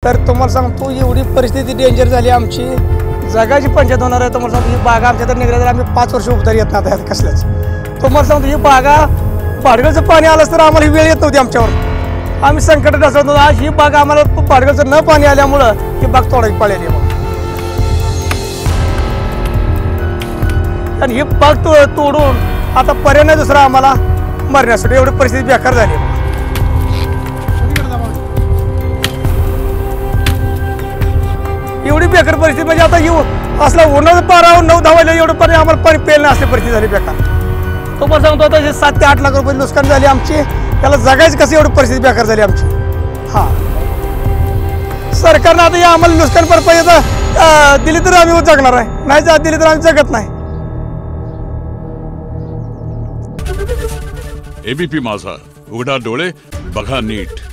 तर तुम्हाला सांगतो एवढी परिस्थिती डेंजर झाली आमची, जगाची पंचायत होणार आहे. तुम्हाला सांगतो ही बागा आमच्या तर निघाल्या तर आम्ही 5 वर्ष उभारी येत नाही आता कसल्याच. तुम्हाला सांगतो ही बागा भाडगाचं पाणी आलं तर आम्हाला ही वेळ येत नव्हती आमच्यावर, आम्ही संकटात असत नव्हतो. आज ही बाग आम्हाला भाडगाचं न पाणी आल्यामुळं ही बाग तोडायची पाळी आली. आणि ही बाग तोडून आता पर्याय नाही दुसरा आम्हाला मरण्यासाठी, एवढी परिस्थिती बेकार झाली. एवढी बेकार परिस्थिती म्हणजे आता येऊ असला उन्हाळा 12-9 वाजले एवढं पाणी आम्हाला पाणी प्यायला नाही, असली परिस्थिती झाली बेकार. तो पण सांगतो आता 7 ते 8 लाख रुपये नुकसान झाली आमची, त्याला जगायची कशी एवढी परिस्थिती बेकार झाली आमची. हा सरकारनं आता या आम्हाला नुकसान भरपाई दिली तर आम्ही जगणार आहे, नाही दिली तर आम्ही जगत नाही. एबीपी माझा, उघडा डोळे बघा नीट.